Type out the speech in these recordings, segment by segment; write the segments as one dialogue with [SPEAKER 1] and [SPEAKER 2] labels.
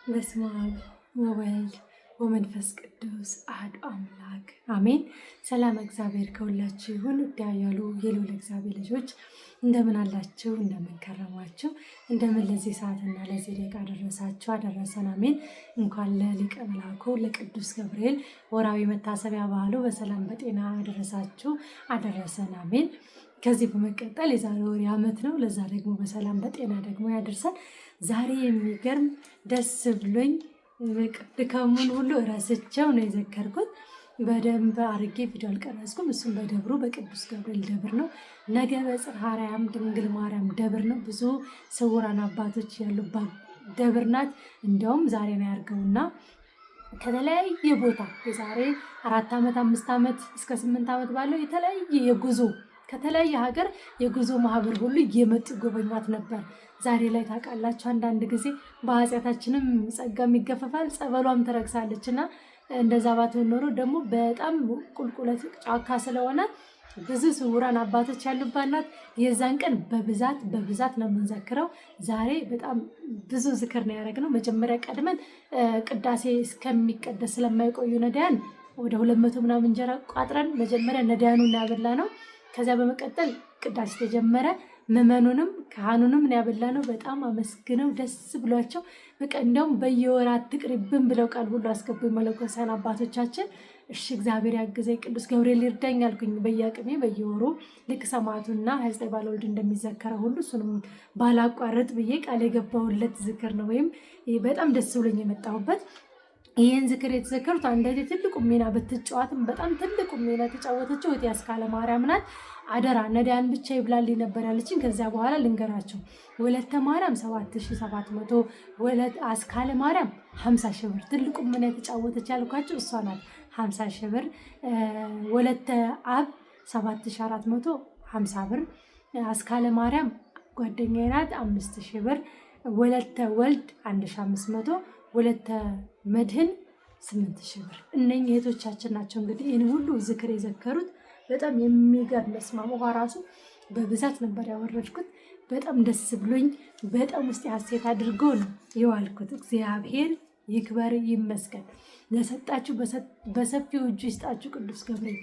[SPEAKER 1] በስመ አብ ወወልድ ወመንፈስ ቅዱስ አሐዱ አምላክ አሜን። ሰላም እግዚአብሔር ከሁላችሁ ይሁን። ያሉ የልዑል እግዚአብሔር ልጆች እንደምን አላችሁ? እንደምን ከረማችሁ? እንደምን ለዚህ ሰዓትና ለዚህ ደቂቃ አደረሳችሁ አደረሰን። አሜን። እንኳን ለሊቀ መላኩ ለቅዱስ ገብርኤል ወራዊ መታሰቢያ በዓሉ በሰላም በጤና አደረሳችሁ አደረሰን። አሜን። ከዚህ በመቀጠል የዛሬ ወር ዓመት ነው። ለዛ ደግሞ በሰላም በጤና ደግሞ ያደርሰን። ዛሬ የሚገርም ደስ ብሎኝ ድካሙን ሁሉ ረስቸው ነው የዘከርኩት። በደንብ አርጌ ቪዲዮ አልቀረጽኩም። እሱም በደብሩ በቅዱስ ገብርኤል ደብር ነው። ነገ በጽርሐ አርያም ድንግል ማርያም ደብር ነው። ብዙ ስውራን አባቶች ያሉባት ደብር ናት። እንዲያውም ዛሬ ነው ያርገውና ከተለያየ ቦታ የዛሬ 4 ዓመት 5 ዓመት እስከ 8 ዓመት ባለው የተለያየ የጉዞ ከተለያየ ሀገር የጉዞ ማህበር ሁሉ እየመጡ ጎበኟት ነበር። ዛሬ ላይ ታውቃላችሁ አንዳንድ ጊዜ በኃጢአታችንም ጸጋም ይገፈፋል፣ ጸበሏም ትረግሳለች እና እንደዛ ባትሆን ኖሮ ደግሞ በጣም ቁልቁለት ጫካ ስለሆነ ብዙ ስውራን አባቶች ያሉባት ናት። የዛን ቀን በብዛት ነው የምንዘክረው። ዛሬ በጣም ብዙ ዝክር ነው ያደረግነው። መጀመሪያ ቀድመን ቅዳሴ እስከሚቀደስ ስለማይቆዩ ነዳያን ወደ 200 ምናምን እንጀራ ቋጥረን መጀመሪያ ነዳያኑን ያበላ ነው። ከዚያ በመቀጠል ቅዳሴ ተጀመረ። ምዕመኑንም ካህኑንም ያበላ ነው። በጣም አመስግነው ደስ ብሏቸው በቃ እንደውም በየወራት ትቅሪብን ብለው ቃል ሁሉ አስገቡ መለኮሳን አባቶቻችን። እሺ እግዚአብሔር ያግዘኝ ቅዱስ ገብርኤል ይርዳኝ አልኩኝ። በየአቅሜ በየወሩ ልክ ሰማዕቱና ሕዝቤ ባለወልድ እንደሚዘከረው ሁሉ እሱንም ባላቋርጥ ብዬ ቃል የገባሁለት ዝክር ነው። ወይም በጣም ደስ ብሎኝ የመጣሁበት ይህን ዝክር የተዘከሩት አንድ አይነት ትልቁ ሚና ብትጫወትም በጣም ትልቁ ሚና ተጫወተችው እህቴ አስካለ ማርያም ናት። አደራ ነዳያን ብቻ ይብላልኝ ነበር ያለችኝ። ከዚያ በኋላ ልንገራቸው። ወለተ ማርያም 7700፣ አስካለ ማርያም 50 ሺህ ብር። ትልቁ ሚና የተጫወተች ያልኳቸው እሷ ናት፣ 50 ሺህ ብር። ወለተ አብ 7450 ብር። አስካለ ማርያም ጓደኛዬ ናት፣ 5000 ብር። ወለተ ወልድ 1500፣ ወለተ መድህን 8000 ብር። እነኚህ እህቶቻችን ናቸው እንግዲህ ይህን ሁሉ ዝክር የዘከሩት። በጣም የሚገርም መስማም ውሃ ራሱ በብዛት ነበር ያወረድኩት። በጣም ደስ ብሎኝ በጣም ውስጥ ሐሴት አድርጎ ነው የዋልኩት። እግዚአብሔር ይክበር ይመስገን። ለሰጣችሁ በሰፊው እጁ ይስጣችሁ ቅዱስ ገብርኤል።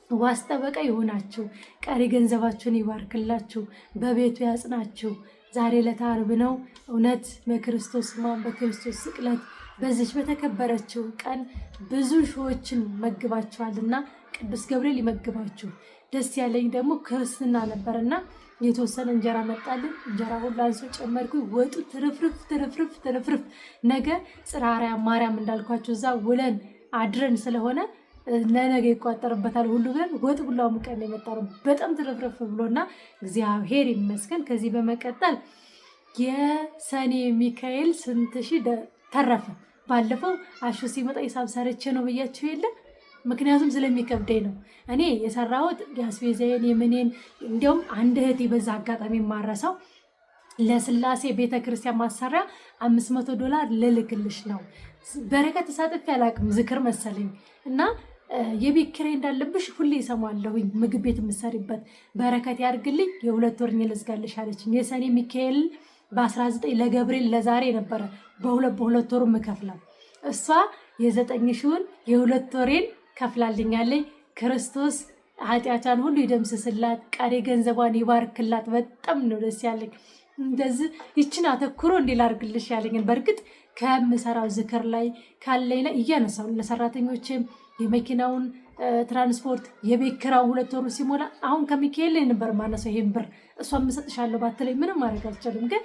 [SPEAKER 1] ዋስ ጠበቃ ይሆናችሁ። ቀሪ ገንዘባችሁን ይባርክላችሁ፣ በቤቱ ያጽናችሁ። ዛሬ ዕለተ ዓርብ ነው። እውነት በክርስቶስ ሕማም በክርስቶስ ስቅለት በዚች በተከበረችው ቀን ብዙ ሺዎችን መግባችኋልና ቅዱስ ገብርኤል ይመግባችሁ። ደስ ያለኝ ደግሞ ክርስትና ነበርና የተወሰነ እንጀራ መጣልን። እንጀራ ሁሉ አንሶ ጨመርኩ። ወጡ ትርፍርፍ። ነገ ጽርሐ አርያም ማርያም እንዳልኳቸው እዛ ውለን አድረን ስለሆነ ለነገ ይቋጠርበታል ሁሉ ብለን ወጥ ሁሉ አሙቀን የመጣ ነው። በጣም ትርፍርፍ ብሎና እግዚአብሔር ይመስገን። ከዚህ በመቀጠል የሰኔ ሚካኤል ስንት ሺህ ተረፈ። ባለፈው አሹ ሲመጣ ሂሳብ ሰርቼ ነው ብያችሁ የለ። ምክንያቱም ስለሚከብደኝ ነው እኔ የሰራሁት የአስቤዛዬን የምኔን። እንዲያውም አንድ እህቴ በዛ አጋጣሚ የማረሳው ለስላሴ ቤተክርስቲያን ማሰሪያ $500 ልልክልሽ ነው። በረከት ተሳትፌ አላውቅም፣ ዝክር መሰለኝ እና የቤት ኪራይ እንዳለብሽ ሁሌ ይሰማለሁኝ። ምግብ ቤት የምትሰሪበት በረከት ያድርግልኝ የ2 ወር ልዝጋልሽ አለችኝ። የሰኔ ሚካኤል በ19 ለገብርኤል ለዛሬ ነበረ በሁለት ወሩ የምከፍለው። እሷ የ9 ሺውን የ2 ወሬን ከፍላልኛለች። ክርስቶስ ኃጢአቷን ሁሉ ይደምስስላት፣ ቀሪ ገንዘቧን ይባርክላት። በጣም ነው ደስ ያለኝ። እንደዚህ ይችን አተኩሮ እንዲላርግልሽ ያለኝን በእርግጥ ከምሰራው ዝክር ላይ ካለኝ ላይ እያነሳው ለሰራተኞችም የመኪናውን ትራንስፖርት የቤት ኪራዩን 2 ወሩ ሲሞላ አሁን ከሚካኤል ላይ ነበር ማነሳው ይሄን ብር። እሷ የምሰጥሻለሁ ባትለኝ ምንም ማድረግ አልችልም። ግን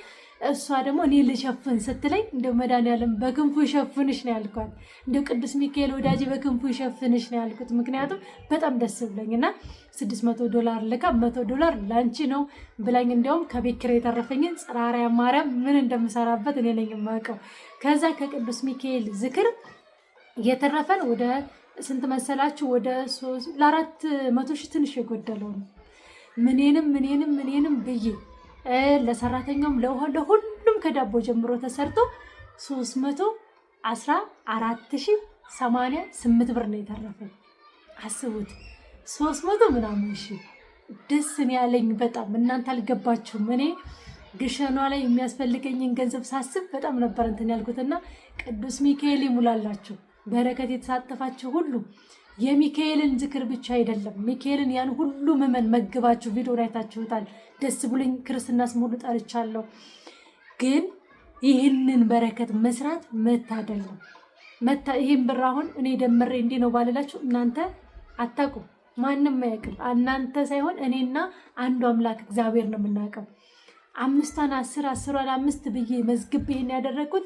[SPEAKER 1] እሷ ደግሞ እኔ ልሸፍን ስትለኝ እንደው መድኃኒዓለም በክንፉ ይሸፍንሽ ነው ያልኳት። እንደው ቅዱስ ሚካኤል ወዳጅ በክንፉ ይሸፍንሽ ነው ያልኩት። ምክንያቱም በጣም ደስ ብለኝና $600 ልካ $100 ላንቺ ነው ብላኝ። እንዲያውም ከቤት ኪራይ የተረፈኝን ጽርሐ አርያም ማርያም ምን እንደምሰራበት እኔ ነኝ የማውቀው። ከዛ ከቅዱስ ሚካኤል ዝክር የተረፈን ወደ ስንት መሰላችሁ? ወደ 400 ሺህ ትንሽ የጎደለው ነው። ምኔንም ብዬ ለሰራተኛውም ለሁሉም ከዳቦ ጀምሮ ተሰርቶ 314,088 ብር ነው የተረፈኝ። አስቡት 300 ምናምን ሺህ። ደስ ያለኝ በጣም እናንተ አልገባችሁም። እኔ ግሸኗ ላይ የሚያስፈልገኝን ገንዘብ ሳስብ በጣም ነበር እንትን ያልኩትና ቅዱስ ሚካኤል ይሙላላችሁ። በረከት የተሳተፋችሁ ሁሉ የሚካኤልን ዝክር ብቻ አይደለም፣ ሚካኤልን ያን ሁሉ ምዕመን መግባችሁ ቪዲዮ አይታችሁታል። ደስ ብሎኝ ክርስትና ስም ሁሉ ጠርቻለሁ። ግን ይህንን በረከት መስራት መታደል ነው። ይህን ብር አሁን እኔ ደምሬ እንዲህ ነው ባልላችሁ እናንተ አታውቁም፣ ማንም አያውቅም። እናንተ ሳይሆን እኔና አንዱ አምላክ እግዚአብሔር ነው የምናውቀው። 5ን 10 10ን 5 ብዬ መዝግብ ይሄን ያደረኩት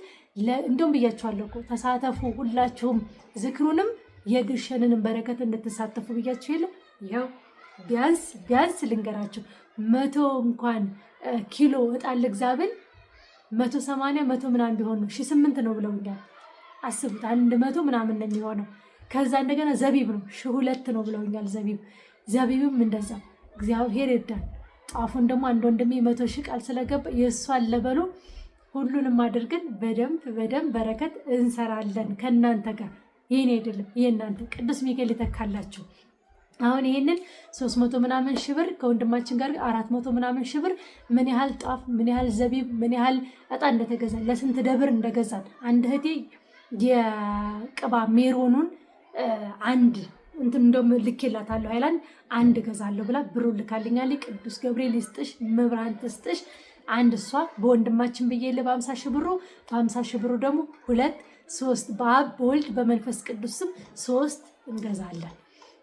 [SPEAKER 1] እንደውም ብያችኋለሁ እኮ ተሳተፉ ሁላችሁም ዝክሩንም የግሸንንም በረከት እንድትሳተፉ ብያችሁ የለ። ይኸው ቢያንስ ልንገራችሁ 100 እንኳን ኪሎ እጣን ልግዛብል 180 100 ምናምን ቢሆን ነው 1008 ነው ብለውኛል። አስቡት 100 ምናምን ነው የሚሆነው። ከዛ እንደገና ዘቢብ ነው 1002 ነው ብለውኛል። ዘቢብም እንደዛ እግዚአብሔር ይርዳል። ጣፉን ደግሞ አንድ ወንድሜ 100 ሺህ ቃል ስለገባ የእሱ አለበሉ ሁሉንም አድርገን በደንብ በረከት እንሰራለን ከእናንተ ጋር። ይህን አይደለም የእናንተ ቅዱስ ሚካኤል ይተካላችሁ። አሁን ይህንን 300 ምናምን ሺህ ብር ከወንድማችን ጋር 400 ምናምን ሺህ ብር ምን ያህል ጣፍ ምን ያህል ዘቢብ ምን ያህል እጣ እንደተገዛ ለስንት ደብር እንደገዛን አንድ እህቴ የቅባ ሜሮኑን አንድ እንትን እንደውም ልኬላታለሁ ሃይላንድ አንድ ገዛለሁ ብላ ብሩ ልካልኛለች። ቅዱስ ገብርኤል ይስጥሽ መብራን ትስጥሽ። አንድ እሷ በወንድማችን ብዬ በ50 ሺህ ብሩ በ50 ሺህ ብሩ ደግሞ 2 3 በአብ በወልድ በመንፈስ ቅዱስ ስም 3 እንገዛለን።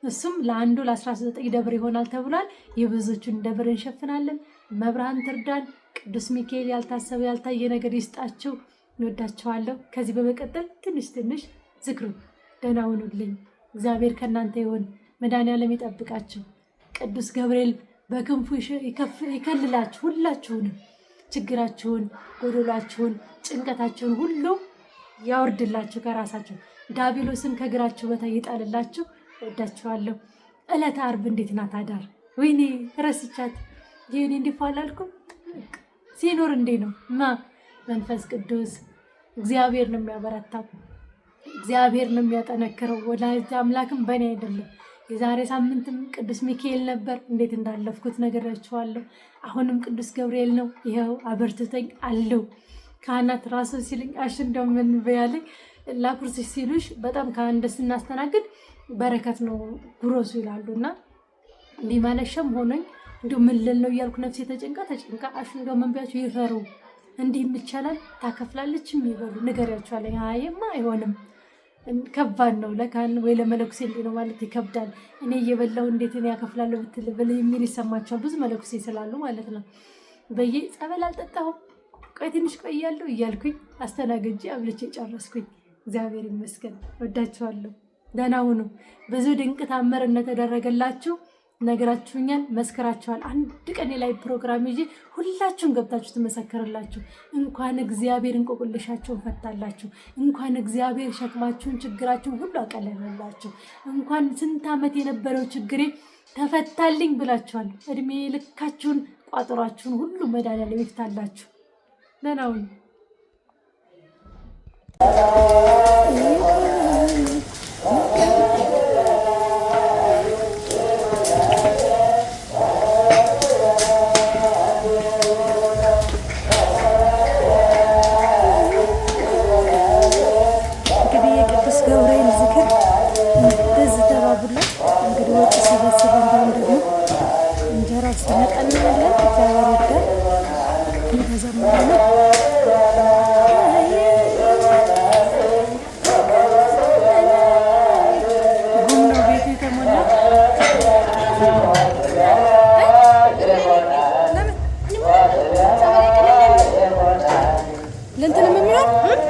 [SPEAKER 1] እሱም ለአንዱ ለ19 ደብር ይሆናል ተብሏል። የብዙዎቹን ደብር እንሸፍናለን። መብራን ትርዳን። ቅዱስ ሚካኤል ያልታሰበ ያልታየ ነገር ይስጣችሁ። እንወዳችኋለሁ። ከዚህ በመቀጠል ትንሽ ዝክሩ ደህና ሁኑልኝ። እግዚአብሔር ከእናንተ ይሁን። መድኃኒዓለም ይጠብቃችሁ። ቅዱስ ገብርኤል በክንፉ ይከልላችሁ። ሁላችሁንም ችግራችሁን፣ ጎዶላችሁን፣ ጭንቀታችሁን ሁሉ ያወርድላችሁ ከራሳችሁ። ዲያብሎስን ከእግራችሁ በታች ይጣልላችሁ። ወዳችኋለሁ። ዕለተ ዓርብ እንዴት ናት አዳር? ወይኔ ረስቻት። ይሄኔ እንዲፋላልኩም ሲኖር እንዴ ነው መንፈስ ቅዱስ እግዚአብሔር ነው የሚያበረታው። እግዚአብሔር ነው የሚያጠነክረው። ወላዲተ አምላክም በእኔ አይደለም። የዛሬ ሳምንትም ቅዱስ ሚካኤል ነበር፣ እንዴት እንዳለፍኩት ነግራችኋለሁ። አሁንም ቅዱስ ገብርኤል ነው። ይኸው አበርትተኝ አለው። ካህናት ራሱ ሲልኝ እንደምን በያለኝ ላኩርስሽ ሲሉሽ በጣም ካህን ደስ ስናስተናግድ በረከት ነው ጉሮሱ ይላሉና እንዲህ ማለሸም ሆነኝ እንዲሁ ምን ልል ነው እያልኩ ነፍሴ ተጨንቃ እንደምን ቢያችሁ ይፈሩ። እንዲህ ይቻላል ታከፍላለች የሚበሉ ንገሪያችኋለኝ። አይማ አይሆንም ከባድ ነው ለካህን ወይ ለመለኩሴ እንዲህ ነው ማለት ይከብዳል። እኔ እየበላሁ እንዴት እኔ ያከፍላለሁ ብትል የሚል ይሰማቸዋል ብዙ መለኩሴ ስላሉ ማለት ነው። ጸበል አልጠጣሁም ቆይ ትንሽ ቆያለሁ እያልኩኝ አስተናግጄ አብልቼ ጨረስኩኝ። እግዚአብሔር ይመስገን። ወዳችኋለሁ። ደህና ሁኑ። ብዙ ድንቅ ታምር እንደተደረገላችሁ ነገራችሁኛል፣ መስከራችኋል። አንድ ቀን ላይ ፕሮግራም ይዤ ሁላችሁም ገብታችሁ ትመሰከርላችሁ። እንኳን እግዚአብሔር እንቆቅልሻችሁን ፈታላችሁ፣ እንኳን እግዚአብሔር ሸክማችሁን ችግራችሁን ሁሉ አቀለለላችሁ፣ እንኳን ስንት ዓመት የነበረው ችግሬ ተፈታልኝ ብላችኋል። እድሜ ልካችሁን ቋጠሯችሁን ሁሉ መድኃኒዓለም ይፍታላችሁ። ደህና ሁኑ።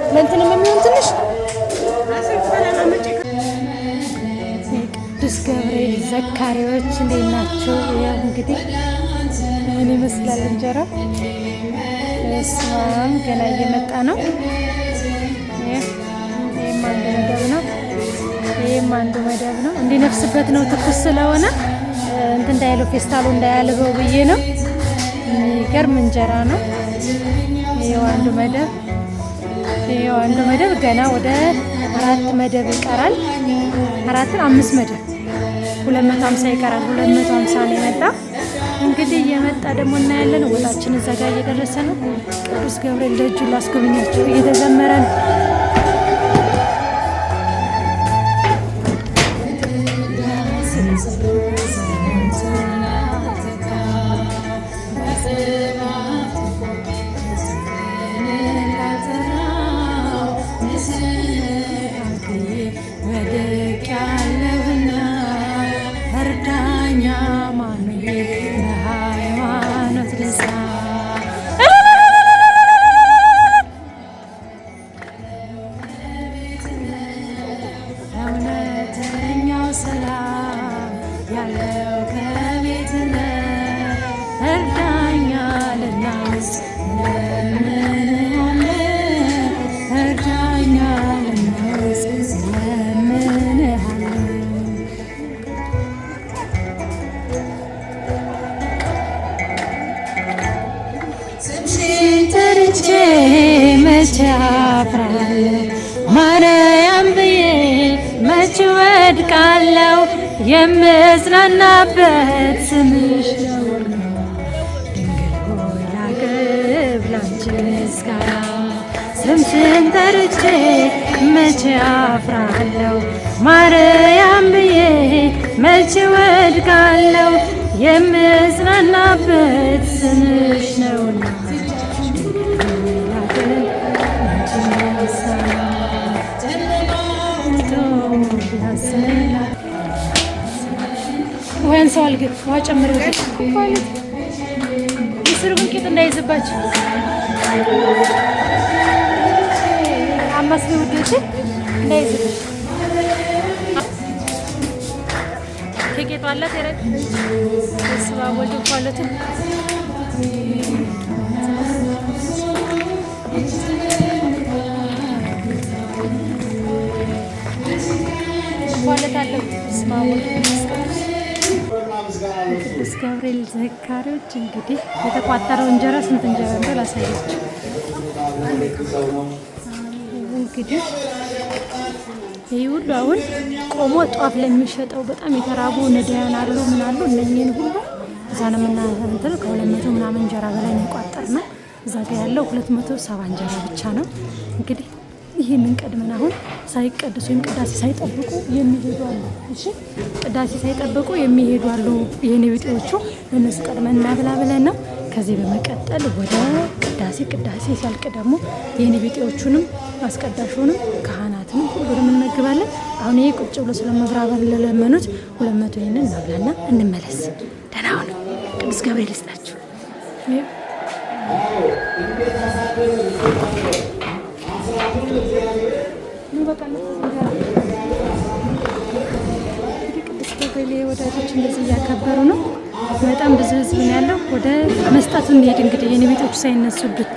[SPEAKER 2] ለእንትንም የሚሆን ትንሽ ቅዱስ ገብርኤል ዘካሪዎች እንዴት ናቸው? ያው እንግዲህ ምን ይመስላል እንጀራ እስማም ገና እየመጣ ነው። ይሄም አንዱ መደብ ነው። ይሄም አንዱ መደብ ነው። እንዲነፍስበት ነው ትኩስ ስለሆነ እንትን እንዳይለው ፌስታሉ እንዳያልበው ብዬ ነው። የሚገርም እንጀራ ነው። ይሄው አንዱ መደብ አንዱ መደብ ገና ወደ 4 መደብ ይቀራል። 5 መደብ 250 ይቀራል። 250 ነው የመጣ እንግዲህ እየመጣ ደግሞ እናያለን። ወጣችን እዛ ጋር እየደረሰ ነው። ቅዱስ ገብርኤል ደጁን ላስጎብኛቸው እየተዘመረ ነው። መቼ አፍራለሁ ማርያም ብዬ መቼ ወድቃለሁ የምጽናናበት ስምሽ ነውና ድንግል ሆይ ላቅርብ ላንቺ ምስጋና ስምሽን ጠርቼ መቼ አፍራለሁ ማርያም ብዬ መቼ ወድቃለሁ የምጽናናበት ስምሽ ነውና ወይን ሰው አልገ ውሃ ጨምረው የስሩን ቂጥ እንዳይዝባችሁ አማስለ ውዶች እንዳይዝባችሁ ከጌጧ አለ ተረድ ስባ ወልድ ኳለቱ ኳለት አለ ስባ ወልድ ቅዱስ ገብርኤል ዘካሪዎች እንግዲህ የተቋጠረው እንጀራ ስንት እንጀራ እንደው ላሳያችሁ። እንግዲህ ይህ ሁሉ አሁን ቆሞ ጧፍ ለሚሸጠው በጣም የተራቡ ነዳያን አሉ ምን አሉ እነኚህን ሁሉ እዛ ነው የምናንተው ከ200 ምናምን እንጀራ በላይ ነው የቋጠርነው። እዛ ጋር ያለው 270 እንጀራ ብቻ ነው። እንግዲህ ይህንን ቀድመን አሁን ሳይቀድሱ ወይም ቅዳሴ ሳይጠብቁ የሚሄዱ አሉ። እሺ ቅዳሴ ሳይጠብቁ የሚሄዱ አሉ። የኔ ቢጤዎቹ ለነሱ ቀድመን እናብላ ብለን ነው። ከዚህ በመቀጠል ወደ ቅዳሴ ሲያልቅ ደግሞ የኔ ቢጤዎቹንም አስቀዳሹንም ካህናትንም ሁሉንም እንመግባለን። አሁን ይሄ ቁጭ ብሎ ስለመብራበር ለለመኑት 200 ይሄንን እናብላና እንመለስ። ደህና ሁኑ። ቅዱስ ገብርኤል ይስጣችሁ። ቅዱስ ገብርኤል ወዳጆች እንደዚህ እያከበሩ ነው። በጣም ብዙ ህዝብ ነው ያለው። ወደ መስጠቱ እንሄድ እንግዲህ የኔ ቤቶች ሳይነሱብን